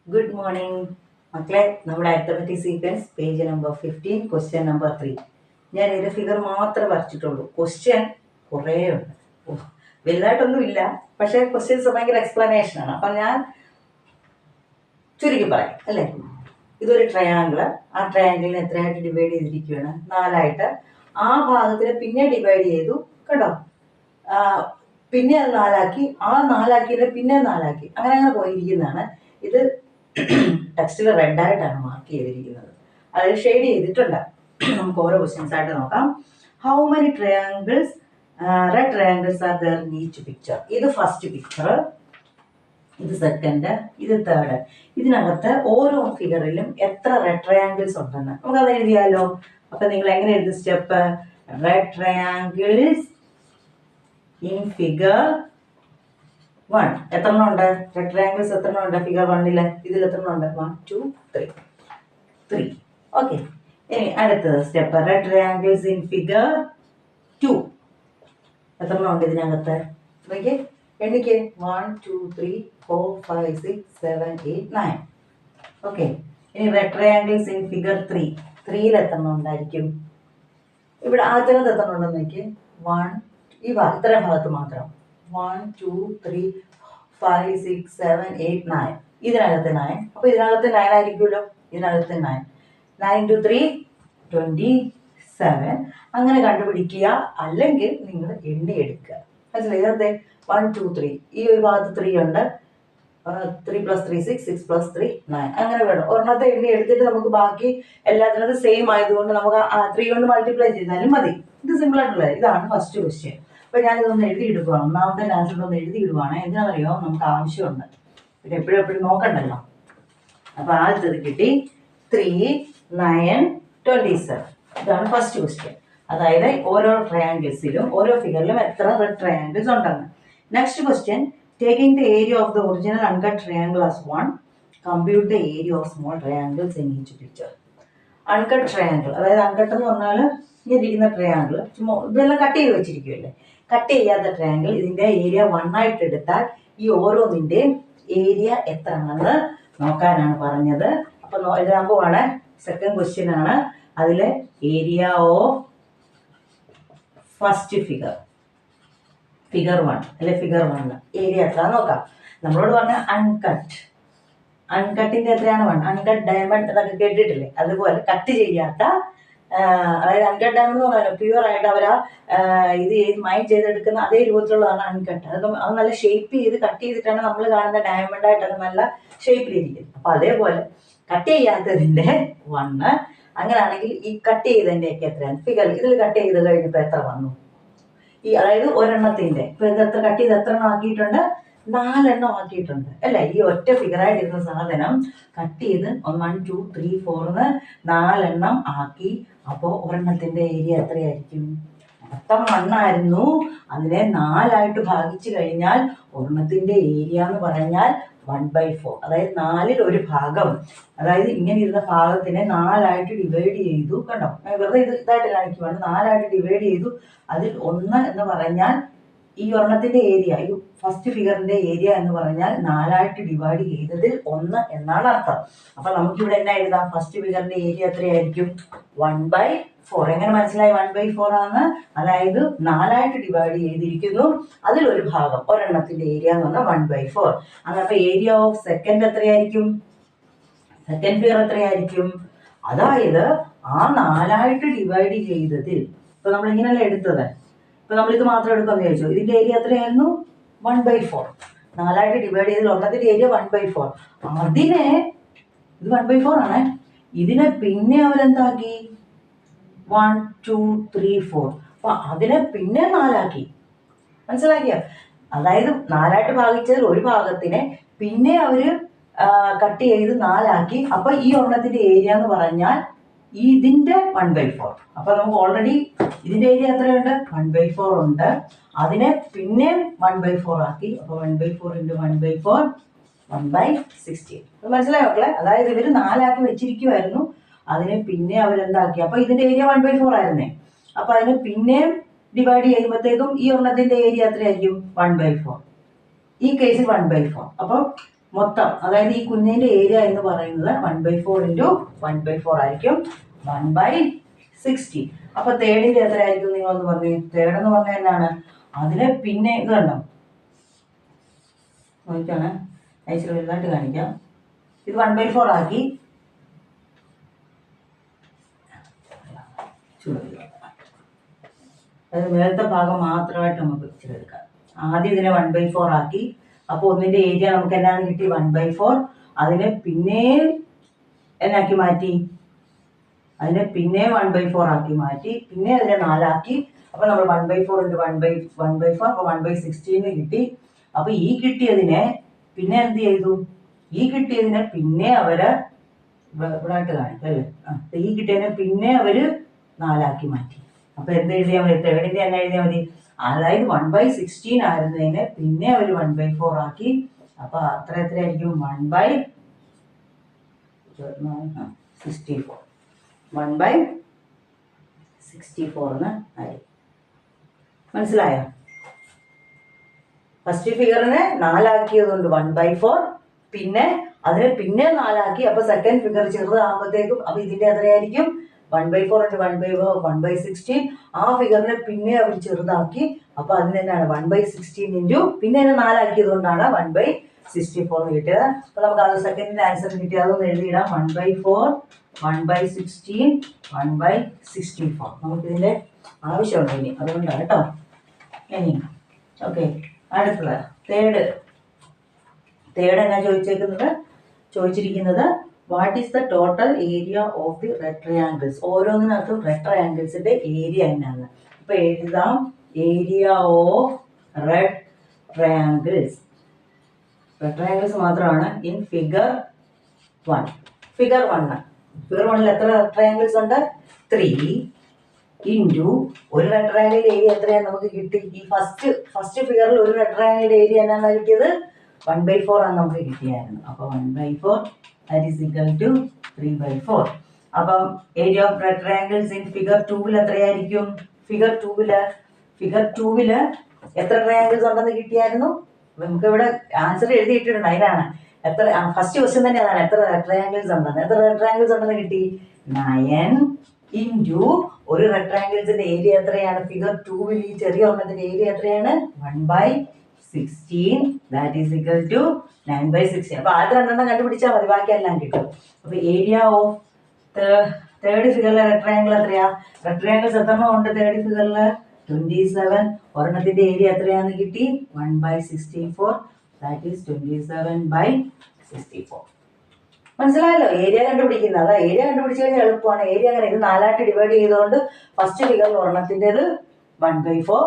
Good morning മക്കളെ. നമ്മുടെ arithmetic sequence page number 15 question number 3. ഞാൻ ഇതിൻ്റെ ഫിഗർ മാത്രമേ വരച്ചിട്ടുള്ളൂ. ക്വസ്റ്റ്യൻ കുറേ ഉണ്ട്. വലുതായിട്ടൊന്നുമില്ല, പക്ഷേ ക്വസ്റ്റ്യൻസ് ഭയങ്കര എക്സ്പ്ലനേഷനാണ്. അപ്പം ഞാൻ ചുരുക്കി പറയാം അല്ലേ. ഇതൊരു ട്രയാങ്കിള്. ആ ട്രയാങ്കിളിനെ എത്രയായിട്ട് ഡിവൈഡ് ചെയ്തിരിക്കുകയാണ്? 4ആയിട്ട്. ആ ഭാഗത്തിനെ പിന്നെ ഡിവൈഡ് ചെയ്തു കേട്ടോ. പിന്നെ അത് 4ആക്കി, ആ 4ആക്കിയതിനെ പിന്നെ 4ആക്കി, അങ്ങനെ പോയിരിക്കുന്നതാണ്. ഇത് ടെക്സ്റ്റിൽ റെഡായിട്ടാണ് മാർക്ക് ചെയ്തിരിക്കുന്നത്, അതായത് ഷെയ്ഡ് ചെയ്തിട്ടുണ്ട്. നമുക്ക് ഓരോ ക്വസ്റ്റ്യൻസ് ആയിട്ട് നോക്കാം. How many triangles red triangles are there in each picture? ഇത് ഫസ്റ്റ് പിക്ചർ, ഇത് സെക്കൻഡ്, ഇത് തേർഡ്. ഇതിനകത്ത് ഓരോ ഫിഗറിലും എത്ര റെഡ് ട്രയാങ്കിൾസ് ഉണ്ടെന്ന് നമുക്കത് എഴുതിയാലോ. അപ്പൊ നിങ്ങൾ എങ്ങനെ എഴുതും step? Red triangles in figure 1. എത്ര എണ്ണം ഉണ്ട്? റെഡ് ട്രയാങ്കിൾസ് എത്ര എണ്ണം ഉണ്ട് ഫിഗർ 1-ല്? ഇതിൽ എത്ര എണ്ണം ഉണ്ട്? 1 2 3. ഓക്കെ. ഇനി അടുത്തത് step red triangles in figure 2. എത്ര എണ്ണം ഉണ്ട് ഇതിനകത്ത്? നോക്കിയേ, എണ്ണിക്ക്. 1 2 3 4 5 6 7 8 9. ഓക്കെ. ഇനി റെഡ് ട്രയാങ്കിൾസ് ഇൻ ഫിഗർ 3. 3-ൽ എത്ര എണ്ണം ഉണ്ടായിരിക്കും? ഇവിടെ ആദ്യത്തെ എത്ര എണ്ണം ഉണ്ടെന്ന് നോക്കിയേ. 1 ഇത്രയും ഭാഗത്ത് മാത്രം. 1 2 3 5 6 7 8 9. ഇതിനകത്ത് 9. അപ്പൊ ഇതിനകത്ത് 9 ആയിരിക്കുമല്ലോ. ഇതിനകത്ത് 9. 9 into 3 27. അങ്ങനെ കണ്ടുപിടിക്കുക. അല്ലെങ്കിൽ നിങ്ങൾ എണ്ണി എടുക്കുക. മനസ്സിലായി? ഇതേ 1 2 3. ഈ ഒരു ഭാഗത്ത് 3 ഉണ്ട്. 3 + 3 6, 6 + 3 9. അങ്ങനെ വേണം. ഒരെണ്ണത്തെ എണ്ണി എടുത്തിട്ട് നമുക്ക് ബാക്കി എല്ലാത്തിനകത്ത് സെയിം ആയതുകൊണ്ട് നമുക്ക് 3 കൊണ്ട് മൾട്ടിപ്ലൈ ചെയ്താലും മതി. ഇത് സിമ്പിൾ ആയിട്ടുള്ളത്. ഇതാണ് ഫസ്റ്റ് ക്വസ്റ്റ്യൻ. അപ്പൊ ഞാനിതൊന്ന് എഴുതിയിടുകയാണ്. ഒന്നാമത്തെ ലാസ്റ്റിലൊന്ന് എഴുതിയിടുവാണ്. എന്തിനാണെന്നറിയോ? നമുക്ക് ആവശ്യമുണ്ട്, പിന്നെ എപ്പോഴും നോക്കണ്ടല്ലോ. അപ്പൊ ആദ്യത്തേത് കിട്ടി 3 9 27. ഇതാണ് ഫസ്റ്റ് ക്വസ്റ്റ്യൻ. അതായത് ഓരോ ട്രയാങ്കിൾസിലും ഓരോ ഫിഗറിലും എത്ര റെഡ് ട്രയാങ്കിൾസ് ഉണ്ടെന്ന്. Next question, taking the area of the original uncut triangle as 1, compute the area of small triangles in each picture. Uncut triangle, അതായത് അൺകട്ട് എന്ന് പറഞ്ഞാൽ ഇങ്ങനെ ഇരിക്കുന്ന ട്രയാങ്കിൾ, ഇതെല്ലാം കട്ട് ചെയ്ത് വെച്ചിരിക്കുമല്ലേ. കട്ട് ചെയ്യാത്ത ട്രയാങ്കിൾ, ഇതിന്റെ ഏരിയ 1 ആയിട്ട് എടുത്താൽ ഈ ഓരോന്നിന്റെയും ഏരിയ എത്ര ആണെന്ന് നോക്കാനാണ് പറഞ്ഞത്. അപ്പൊ എഴുതാൻ പോവാണ്. സെക്കൻഡ് ക്വസ്റ്റ്യൻ ആണ്. അതിലെ ഏരിയ ഓഫ് ഫസ്റ്റ് ഫിഗർ 1 അല്ലെ, ഫിഗർ 1 ഏരിയ എത്ര നോക്കാം. നമ്മളോട് പറഞ്ഞ അൺകട്ടിന്റെ എത്രയാണ്? 1. അൺകട്ട് ഡയമണ്ട് എന്നൊക്കെ കേട്ടിട്ടില്ലേ? അതുപോലെ കട്ട് ചെയ്യാത്ത, അതായത് അൺകട്ട് ഡയമണ്ട് എന്ന് പറഞ്ഞാൽ പ്യുവർ ആയിട്ട് അവരാ ഇത് മൈൻഡ് ചെയ്തെടുക്കുന്ന അതേ രൂപത്തിലുള്ളതാണ് അൺകട്ട്. അത് നല്ല ഷേപ്പ് ചെയ്ത് കട്ട് ചെയ്തിട്ടാണ് നമ്മൾ കാണുന്ന ഡയമണ്ട് ആയിട്ടൊക്കെ നല്ല ഷേപ്പിലിരിക്കുന്നത്. അപ്പൊ അതേപോലെ കട്ട് ചെയ്യാത്തതിന്റെ 1. അങ്ങനെയാണെങ്കിൽ ഈ കട്ട് ചെയ്തതിന്റെ ഒക്കെ എത്രയാണ്? ഫിഗർ ഇതിൽ കട്ട് ചെയ്ത് കഴിഞ്ഞപ്പോ എത്ര വന്നു? അതായത് ഒരെണ്ണത്തിന്റെ ഇപ്പൊ ഇത് എത്ര കട്ട് ചെയ്ത് എത്ര എണ്ണം ആക്കിയിട്ടുണ്ട്? 4 എണ്ണം ആക്കിയിട്ടുണ്ട് അല്ലെ. ഈ ഒറ്റ ഫിഗറായിട്ടിരുന്ന സാധനം കട്ട് ചെയ്ത് 1 2 3 4 4 എണ്ണം ആക്കി. അപ്പോൾ ഒരെണ്ണത്തിന്റെ ഏരിയ എത്രയായിരിക്കും? മൊത്തം 1 ആയിരുന്നു. അതിനെ 4 ആയിട്ട് ഭാഗിച്ചു കഴിഞ്ഞാൽ ഒരെണ്ണത്തിന്റെ ഏരിയ എന്ന് പറഞ്ഞാൽ 1/4. അതായത് 4-ൽ ഒരു ഭാഗം. അതായത് ഇങ്ങനെ ഇരുന്ന ഭാഗത്തിനെ 4 ആയിട്ട് ഡിവൈഡ് ചെയ്തു. കണ്ടോ, വെറുതെ ഇതായിട്ട് കാണിക്കുവാണ്. 4 ആയിട്ട് ഡിവൈഡ് ചെയ്തു. അതിൽ 1 എന്ന് പറഞ്ഞാൽ ഈ ഒരെണ്ണത്തിന്റെ ഏരിയ, ഈ ഫസ്റ്റ് ഫിഗറിന്റെ ഏരിയ എന്ന് പറഞ്ഞാൽ 4 ആയിട്ട് ഡിവൈഡ് ചെയ്തതിൽ 1 എന്നാണ് അർത്ഥം. അപ്പൊ നമുക്കിവിടെ എന്നാ എഴുതാം? ഫസ്റ്റ് ഫിഗറിന്റെ ഏരിയ എത്രയായിരിക്കും? 1/4. എങ്ങനെ മനസ്സിലായി 1/4 ആണ്? അതായത് 4 ആയിട്ട് ഡിവൈഡ് ചെയ്തിരിക്കുന്നു. അതിലൊരു ഭാഗം, ഒരെണ്ണത്തിന്റെ ഏരിയ എന്ന് പറഞ്ഞാൽ 1/4. അങ്ങനെ അപ്പൊ ഏരിയ ഓഫ് സെക്കൻഡ് എത്രയായിരിക്കും? സെക്കൻഡ് ഫിഗർ എത്രയായിരിക്കും? അതായത് ആ 4 ആയിട്ട് ഡിവൈഡ് ചെയ്തതിൽ, ഇപ്പൊ നമ്മൾ ഇങ്ങനെയല്ല എടുത്തത്. ഇപ്പൊ നമ്മൾ ഇത് മാത്രം എടുക്കാന്ന് ചോദിച്ചു. ഇതിന്റെ ഏരിയ എത്രയായിരുന്നു? 1/4. 4 ആയിട്ട് ഡിവൈഡ് ചെയ്തതിൽ ഒരെണ്ണത്തിന്റെ ഏരിയ 1/4. അതിനെ, ഇത് 1/4 ആണ്. ഇതിനെ പിന്നെ അവരെന്താക്കി? 1 2 3 4. അപ്പൊ അതിനെ പിന്നെ 4 ആക്കി. മനസ്സിലാക്കിയോ? അതായത് 4 ആയിട്ട് ഭാഗിച്ചതിൽ ഒരു ഭാഗത്തിനെ പിന്നെ അവര് കട്ട് ചെയ്ത് 4 ആക്കി. അപ്പൊ ഈ ഒരെണ്ണത്തിന്റെ ഏരിയ എന്ന് പറഞ്ഞാൽ ഇതിന്റെ 1/4. അപ്പൊ നമുക്ക് ഓൾറെഡി ഇതിന്റെ ഏരിയ എത്രയുണ്ട്? 1/4 ഉണ്ട്. അതിനെ പിന്നെ 1/4 ആക്കി. അപ്പൊ 1/4 × 1/4 1/16. മനസ്സിലായോ മക്കളെ? അതായത് ഇവര് 4 ആക്കി വെച്ചിരിക്കുമായിരുന്നു. അതിനെ പിന്നെ അവരെന്താക്കി? അപ്പൊ ഇതിന്റെ ഏരിയ 1/4 ആയിരുന്നേ. അപ്പൊ അതിനെ പിന്നെയും ഡിവൈഡ് ചെയ്യുമ്പോഴത്തേക്കും ഈ ഒരെണ്ണത്തിന്റെ ഏരിയ എത്രയായിരിക്കും? 1/4. ഈ കേസിൽ 1/4. അപ്പൊ മൊത്തം, അതായത് ഈ കുഞ്ഞിന്റെ ഏരിയ എന്ന് പറയുന്നത് 1/4 ഇൻറ്റു 1/4 ആയിരിക്കും, 1/60. അപ്പൊ തേർഡിന്റെ എത്ര ആയിരിക്കും നിങ്ങളൊന്ന് പറഞ്ഞു? തേർഡ് എന്ന് പറഞ്ഞാൽ എന്താണ്? അതിന് പിന്നെ ഇത് കണ്ടോ, നോക്കിയാണ് ഇച്ചിരി വലുതായിട്ട് കാണിക്കാം. ഇത് 1/4 ആക്കി, അതായത് മേലത്തെ ഭാഗം മാത്രമായിട്ട് നമുക്ക് ഇച്ചിരി എടുക്കാം. ആദ്യം ഇതിനെ 1/4 ആക്കി. അപ്പോൾ ഒന്നിന്റെ ഏരിയ നമുക്ക് എന്നാണ് കിട്ടി? 1/4. അതിനെ പിന്നെയും എന്നാക്കി മാറ്റി? അതിനെ പിന്നെയും 1/4 ആക്കി മാറ്റി, പിന്നെ അതിനെ 4 ആക്കി. അപ്പൊ നമ്മൾ 1/4 ഇൻറ്റു 1/4 അപ്പൊ 1/16 കിട്ടി. അപ്പൊ ഈ കിട്ടിയതിനെ പിന്നെ എന്ത് ചെയ്തു? ഈ കിട്ടിയതിനെ പിന്നെ അവര് ഇവിടെ ആയിട്ട് കാണിക്കും അല്ലേ? ഈ കിട്ടിയതിനെ പിന്നെ അവര് 4 ആക്കി മാറ്റി. അപ്പൊ എന്ത് എഴുതിയാൽ മതി? തേർഡിന്റെ തന്നെ എഴുതിയാൽ മതി. അതായത് 1/16 ആയിരുന്നതിനെ പിന്നെ അവർ 1/4 ആക്കി. അപ്പൊ എത്രയായിരിക്കും? 1/64. 1/64 എന്ന് ആയി. മനസ്സിലായോ? ഫസ്റ്റ് ഫിഗറിനെ 4 ആക്കിയതുകൊണ്ട് 1/4, പിന്നെ അതിനെ പിന്നെ 4 ആക്കി. അപ്പൊ സെക്കൻഡ് ഫിഗർ ചെറുതാകുമ്പോഴത്തേക്കും അപ്പൊ ഇതിന്റെ എത്രയായിരിക്കും? 1/4 ഇൻറ്റു 1/4 1/16. ആ ഫിഗറിനെ പിന്നെ അവർ ചെറുതാക്കി. അപ്പൊ അതിന് തന്നെയാണ് 1/16 ഇൻറ്റു പിന്നെ അതിനെ 4 ആക്കിയത് കൊണ്ടാണ് 1/64 കിട്ടിയത്. അപ്പൊ നമുക്ക് അത് സെക്കൻഡിന്റെ ആൻസർ കിട്ടിയത് അതൊന്ന് എഴുതിയിടാം. 1/4 1/16 1/64. നമുക്കിതിന്റെ ആവശ്യമുണ്ട് ഇനി, അതുകൊണ്ടാണ് കേട്ടോ. ഇനി ഓക്കെ, അടുത്തത് തേർഡ് എന്നാ ചോദിച്ചിരിക്കുന്നത് what is the total area of the red triangles. ഓരോന്നിനകത്തും റെഡ് ട്രയാങ്കിൾസിന്റെ ഏരിയ എന്നാണ്. അപ്പൊ എഴുതാം, area of red triangles. Red triangles മാത്രമാണ് ഇൻ ഫിഗർ 1. ഫിഗർ 1ൽ എത്ര റെഡ് ട്രയാങ്കിൾസ് ഉണ്ട്? 3 ഇൻറ്റു ഒരു റെഡ് ട്രയാങ്കിളിന്റെ ഏരിയ എത്രയാണ് നമുക്ക് കിട്ടി? ഈ ഫസ്റ്റ് ഫിഗറിൽ ഒരു റെഡ് ട്രയാങ്കിളിന്റെ ഏരിയ എന്നാണ് കിട്ടിയത്? 1/4 ആണ് നമുക്ക് കിട്ടിയായിരുന്നു. അപ്പൊ 1/4 that is equal to 3/4. അപ്പം area of red triangles in figure 2ൽ എത്രയായിരിക്കും? ഫിഗർ 2ൽ എത്ര ട്രയാങ്കിൾസ് ഉണ്ടെന്ന് കിട്ടിയായിരുന്നു? നമുക്ക് ഇവിടെ ആൻസർ എഴുതിയിട്ടുണ്ട്. അതിനാണ് എത്ര, ഫസ്റ്റ് ക്വസ്റ്റ്യൻ തന്നെ അതാണ്, എത്ര റെഡ് ട്രയാങ്കിൾസ് ഉണ്ടെന്ന്. എത്ര റെഡ് ട്രയാങ്കിൾസ് ഉണ്ടെന്ന് കിട്ടി? 9 ഇൻറ്റു ഒരു റെഡ് ട്രയാങ്കിൾസിന്റെ ഏരിയ എത്രയാണ്? ഫിഗർ 2ൽ ഈ ചെറിയ ഒരെണ്ണത്തിന്റെ ഏരിയ എത്രയാണ്? 1/16. That is equal to 9/16. അപ്പൊ ആദ്യം 2 കണ്ടുപിടിച്ചാൽ മതി, ബാക്കിയെല്ലാം കിട്ടും. അപ്പൊ ഏരിയ ഓഫ് തേർഡ് ഫിഗറിലെ റെഡ് ട്രയാങ്കിൾ എത്രയാ? റെഡ് ട്രയാങ്കിൾസ് എത്രണ്ണം ഉണ്ട് തേർഡ് ഫിഗറില്? 27. ഒരെണ്ണത്തിന്റെ ഏരിയ എത്രയാന്ന് കിട്ടി? 1/64. That is 27/64. മനസ്സിലായല്ലോ ഏരിയ കണ്ടുപിടിക്കുന്നത്? അതാ ഏരിയ കണ്ടുപിടിച്ചു കഴിഞ്ഞാൽ എളുപ്പമാണ്. ഏരിയ അങ്ങനെ ഇത് 4 ആയിട്ട് ഡിവൈഡ് ചെയ്തുകൊണ്ട് ഫസ്റ്റ് ഫിഗറിൽ ഒരെണ്ണത്തിൻ്റെത് 1/4.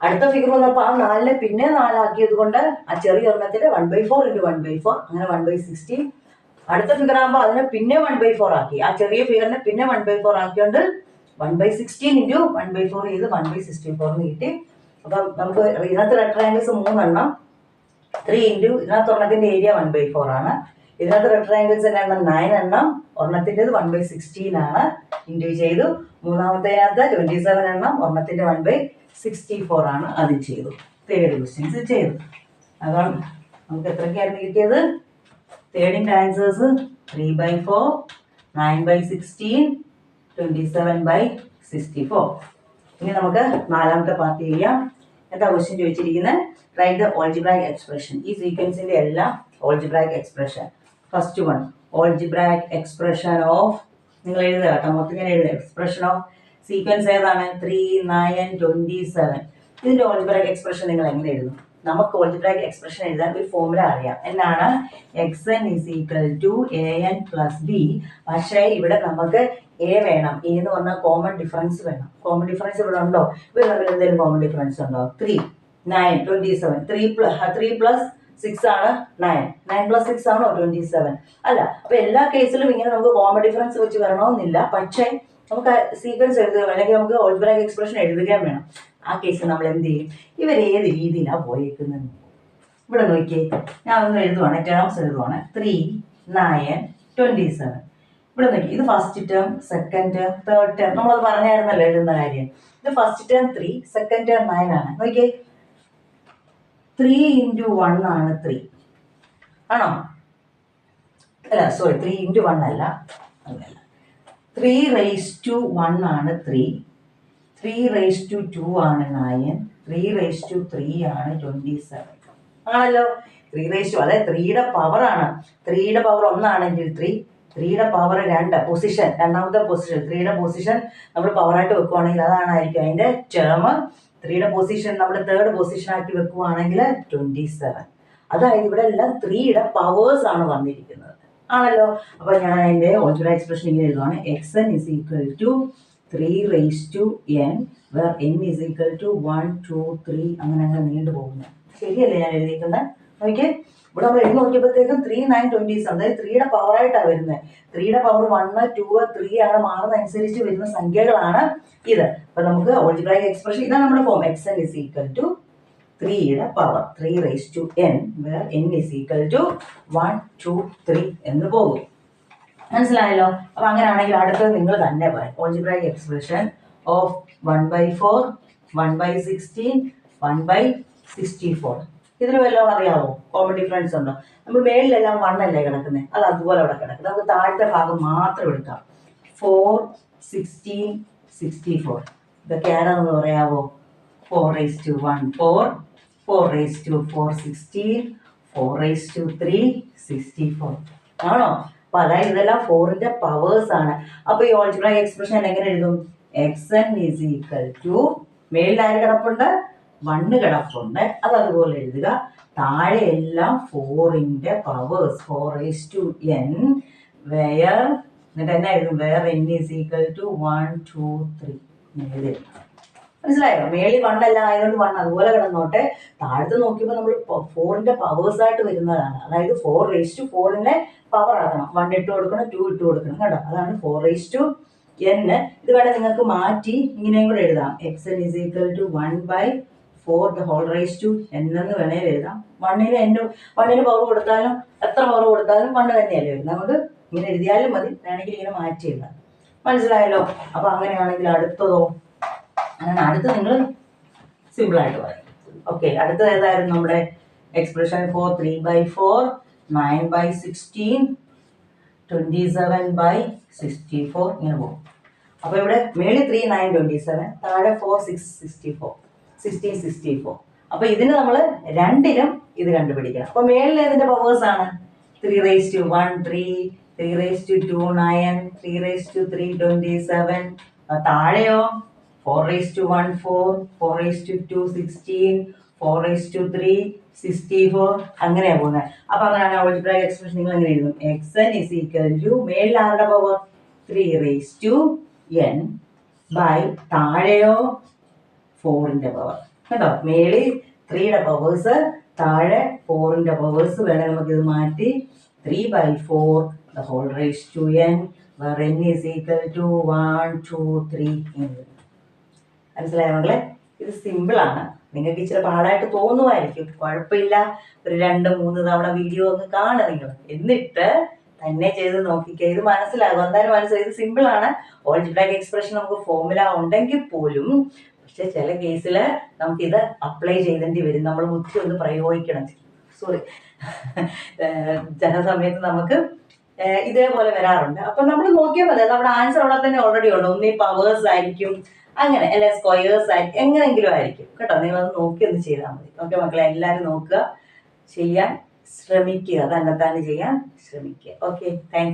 അടുത്ത ഫിഗർ വന്നപ്പോൾ ആ 4നെ പിന്നെ 4 ആക്കിയത് കൊണ്ട് ആ ചെറിയ ഒരെണ്ണത്തിന്റെ 1/4 ഇൻറ്റു 1/4 അങ്ങനെ 1/16. അടുത്ത ഫിഗർ ആകുമ്പോൾ അതിനെ പിന്നെ 1/4 ആക്കി. ആ ചെറിയ ഫിഗറിനെ പിന്നെ 1/4 ആക്കിയോണ്ട് 1/16 ഇൻറ്റു 1/4 ചെയ്ത് 1/64 എന്ന് കിട്ടി. അപ്പം നമുക്ക് ഇതിനകത്ത് റെഡ് ട്രയാങ്കിൾസ് 3 എണ്ണം, 3 ഇൻറ്റു ഇതിനകത്ത് ഒരെണ്ണത്തിന്റെ ഏരിയ 1/4 ആണ്. ഇതിനകത്ത് റെഡ് ട്രയാങ്കിൾസ് എണ്ണം 9 എണ്ണം, ഒരെണ്ണത്തിൻ്റെത് 1/16 ആണ്. ഇൻറ്റു ചെയ്തു. മൂന്നാമത്തേനകത്ത് 27 എണ്ണം, ഒരെണ്ണത്തിന്റെ 1/64 ആണ്. അത് ചെയ്തു. തേർഡ് ക്വസ്റ്റ്യൻസ് ചെയ്തു. അപ്പം നമുക്ക് എത്രയൊക്കെയായിരുന്നു കിട്ടിയത്? തേർഡിന്റെ ആൻസേഴ്സ് 3/4 9/16 27/64. ഇനി നമുക്ക് നാലാമത്തെ പാർട്ട് ചെയ്യാം. എന്താ ക്വസ്റ്റ്യൻ ചോദിച്ചിരിക്കുന്നത്? Write the algebraic expression. ഈ സീക്വൻസിന്റെ എല്ലാം algebraic expression. First one algebraic expression of, നിങ്ങൾ എഴുതുക കേട്ടോ, മൊത്തം ഞാൻ എഴുതുക. എക്സ്പ്രഷൻ ഓഫ് സീക്വൻസ് ഏതാണ്? 3 9 27. ഇതിന്റെ ഓൾജിബ്രായിക് എക്സ്പ്രഷൻ നിങ്ങൾ എങ്ങനെ എഴുതും? നമുക്ക് ഓൾജിബ്രായിക് എക്സ്പ്രഷൻ എഴുതാൻ ഒരു ഫോർമുല അറിയാം. എന്നാണ്? xn is equal to an plus b. പക്ഷേ ഇവിടെ നമുക്ക് എ വേണം. എ എന്ന് പറഞ്ഞാൽ കോമൺ ഡിഫറൻസ് വേണം. കോമൺ ഡിഫറൻസ് ഇവിടെ ഉണ്ടോ? ഇവർ തമ്മിൽ എന്തെങ്കിലും കോമൺ ഡിഫറൻസ് ഉണ്ടോ? 3 9 27. 3 പ്ലസ് 6 ആണ് 9. 9 പ്ലസ് 6 ആണോ 27? അല്ല. അപ്പൊ എല്ലാ കേസിലും ഇങ്ങനെ നമുക്ക് കോമൺ ഡിഫറൻസ് വെച്ച് വരണമെന്നില്ല. പക്ഷേ നമുക്ക് സീക്വൻസ് എഴുതുക, അല്ലെങ്കിൽ നമുക്ക് ഓൾജിബ്രായിക് എക്സ്പ്രഷൻ എഴുതുകയും വേണം. ആ കേസിൽ നമ്മൾ എന്ത് ചെയ്യും? ഇവർ ഏത് രീതിയിലാണ് പോയേക്കുന്നത്? ഇവിടെ നോക്കിയേ, ഞാൻ ഒന്ന് എഴുതുവാണ്, ടേംസ് എഴുതുവാണ്. 3 9 27. ഇവിടെ നോക്കി, ഇത് first term, second term, third term. നമ്മളത് പറഞ്ഞായിരുന്നല്ലോ എഴുതുന്ന കാര്യം. ഇത് ഫസ്റ്റ് ടേം 3, സെക്കൻഡ് ടേം 9 ആണ്. നോക്കിയേ, 3 ഇൻറ്റു 1 ആണ് 3. ആണോ? അല്ല സോറി, 3 ഇൻറ്റു 1 അല്ല, അങ്ങനെയല്ല. 3 റേസ് ടു 1 ആണ് 3, 3 റേസ് ടു 2 ആണ് 9, 3 റേസ് ടു 3 ആണ് 27. ആണല്ലോ. 3 റേസ് ടു, അതായത് 3യുടെ പവറാണ്. 3യുടെ പവർ 1 ആണെങ്കിൽ 3, 3യുടെ പവർ 2 പൊസിഷൻ, രണ്ടാമത്തെ പൊസിഷൻ 3യുടെ പൊസിഷൻ നമ്മൾ പവറായിട്ട് വെക്കുവാണെങ്കിൽ അതാണായിരിക്കും അതിൻ്റെ ടേം. 3യുടെ പൊസിഷൻ നമ്മൾ തേർഡ് പൊസിഷൻ ആക്കി വെക്കുവാണെങ്കിൽ 27. അതായത് ഇവിടെ എല്ലാം 3യുടെ പവേഴ്സ് ആണ് വന്നിരിക്കുന്നത്. ആണല്ലോ. അപ്പൊ ഞാൻ അതിന്റെ ഓൾജിബ്ര എക്സ്പ്രഷൻ ഇങ്ങനെ എഴുതുവാണ്. xn is equal to 3 raised to n, where n is equal to 1, 2, 3 അങ്ങനെ നീണ്ടു പോകുന്നത്. ശരിയല്ലേ ഞാൻ എഴുതിയിരിക്കുന്നത്? നോക്കിയേ, ഇവിടെ നമ്മൾ എഴുതി നോക്കിയപ്പോഴത്തേക്കും 3, 9, 27, അതായത് 3യുടെ പവർ ആയിട്ടാണ് വരുന്നത്. 3യുടെ പവർ 1, 2, 3 ആണ് മാറുന്നതനുസരിച്ച് വരുന്ന സംഖ്യകളാണ് ഇത്. അപ്പൊ നമുക്ക് ഓൾജിബ്രായിക് എക്സ്പ്രഷൻ ഇതാണ് നമ്മുടെ form. xn is equal to 3യുടെ power 3 raised to n, where n is equal to 1, 2, 3 എന്ന് പോകും. മനസ്സിലായല്ലോ? അപ്പൊ അങ്ങനെയാണെങ്കിൽ അടുത്തത് നിങ്ങൾ തന്നെ പറയും. Algebraic expression of 1/4, 1/16, 1/64. ഇതിന് വല്ലതും അറിയാമോ? കോമൺ ഡിഫറൻസ് ഉണ്ടോ? നമ്മൾ മേളിലെല്ലാം 1 അല്ലേ കിടക്കുന്നത്, അത് അതുപോലെ അവിടെ കിടക്കുന്നത്. നമുക്ക് താഴത്തെ ഭാഗം മാത്രം എടുക്കാം. 4, 16, 64. ഇതൊക്കെ ആരാണെന്ന് പറയാവോ? 4 raised to 1, 4, 4 raised to 4, 16, 4 raised to 3, 64. ആണോ? അപ്പൊ അതായത് ഇതെല്ലാം 4ന്റെ പവേഴ്സ് ആണ്. അപ്പൊ ഈ ഓൾജിബ്രായിക് എക്സ്പ്രഷൻ എങ്ങനെ എഴുതും? xn is equal to, മേളിൽ ആര് കിടപ്പുണ്ട്? 1 കിടപ്പുണ്ട്, അത് അതുപോലെ എഴുതുക. താഴെ എല്ലാം 4ന്റെ powers 4 raised to n, where എന്നിട്ട് എന്നാ എഴുതും? where n is equal to 1, 2, 3 എഴുതി. മനസ്സിലായോ? മേളിൽ 1 അല്ല ആയതുകൊണ്ട് 1 അതുപോലെ കിടന്നോട്ടെ. താഴത്ത് നോക്കിയപ്പോൾ നമ്മൾ 4ന്റെ പവേഴ്സ് ആയിട്ട് വരുന്നതാണ്. അതായത് 4 raised to 4ന്റെ പവർ ആക്കണം. 1 ഇട്ട് കൊടുക്കണം, 2 ഇട്ട് കൊടുക്കണം, കേട്ടോ. അതാണ് 4 raised to n. ഇത് വേണേൽ നിങ്ങൾക്ക് മാറ്റി ഇങ്ങനെയും കൂടെ എഴുതാം. xn is equal to 1/4 the whole raised to n എന്ന് വേണേൽ എഴുതാം. 1ന് പവർ കൊടുത്താലും എത്ര പവർ കൊടുത്താലും 1 തന്നെയല്ലേ വരുന്നത്. നമുക്ക് ഇങ്ങനെ എഴുതിയാലും മതി, വേണമെങ്കിൽ ഇങ്ങനെ മാറ്റി എഴുതാം. മനസ്സിലായല്ലോ? അപ്പൊ അങ്ങനെയാണെങ്കിൽ അടുത്തതോ? അങ്ങനെ അടുത്ത് നിങ്ങൾ സിമ്പിളായിട്ട് പറയും. ഓക്കെ, അടുത്തത് ഏതായിരുന്നു നമ്മുടെ എക്സ്പ്രഷൻ? 4 3/4, 9/16, 27/64 ഇങ്ങനെ പോകും. അപ്പൊ ഇവിടെ മേളിൽ 3, 9, 27, താഴെ 4, 6, 64, 16, 64. അപ്പൊ ഇതിന് നമ്മൾ രണ്ടിലും ഇത് കണ്ടുപിടിക്കണം. അപ്പൊ മേളിൽ ഏതിന്റെ പവേഴ്സ് ആണ്? 3 raised to 1, 3, 3 raised to 2, 9, 3 raised to 3, 27. താഴെയോ 4 raised to 1, 4, 4 raised to 2, 16, 4 raised to 3, 64 അങ്ങനെയാ പോകുന്നത്. അപ്പൊ അങ്ങനെയാണ് ഓൾജിബ്രായിക് എക്സ്പ്രഷൻ നിങ്ങൾ എങ്ങനെ എഴുതും? xn is equal to മേളിൽ ആരുടെ power? 3 raised to n by താഴെയോ 4ന്റെ പവർ. കേട്ടോ, മേളിൽ 3യുടെ പവേഴ്സ്, താഴെ 4ന്റെ പവേഴ്സ്. വേണേൽ നമുക്കിത് മാറ്റി 3/4 the whole raised to n, where n is equal to 1, 2, 3 എന്ന്. മനസ്സിലായോ മക്കളെ? ഇത് സിമ്പിളാണ്. നിങ്ങൾക്ക് ഇച്ചിരി പാടായിട്ട് തോന്നുമായിരിക്കും, കുഴപ്പമില്ല. ഒരു 2-3 തവണ വീഡിയോ ഒന്ന് കാണുക നിങ്ങൾ, എന്നിട്ട് തന്നെ ചെയ്ത് നോക്കിക്കുക. ഇത് മനസ്സിലാകും, എന്തായാലും മനസ്സിലായി. ഇത് സിമ്പിളാണ്. ഓൾജിബ്രായിക് എക്സ്പ്രഷൻ നമുക്ക് ഫോർമുല ഉണ്ടെങ്കിൽ പോലും, പക്ഷെ ചില കേസിൽ നമുക്കിത് അപ്ലൈ ചെയ്തേണ്ടി വരും. നമ്മൾ ബുദ്ധി ഒന്ന് പ്രയോഗിക്കണം. സോറി, ചില സമയത്ത് നമുക്ക് ഇതേപോലെ വരാറുണ്ട്. അപ്പൊ നമ്മൾ നോക്കിയാൽ മതി, നമ്മുടെ ആൻസർ അവിടെ തന്നെ ഓൾറെഡി ഉണ്ട്. ഒന്നീ പവേഴ്സ് ആയിരിക്കും, അങ്ങനെ അല്ലെ സ്ക്വയേഴ്സ് ആയിരിക്കും, എങ്ങനെയെങ്കിലും ആയിരിക്കും, കേട്ടോ. നിങ്ങളത് നോക്കി ഒന്ന് ചെയ്താൽ മതി. ഓക്കെ മക്കളെ, എല്ലാവരും നോക്കുക, ചെയ്യാൻ ശ്രമിക്കുക, തന്നെത്താനെ ചെയ്യാൻ ശ്രമിക്കുക. Okay, thank you.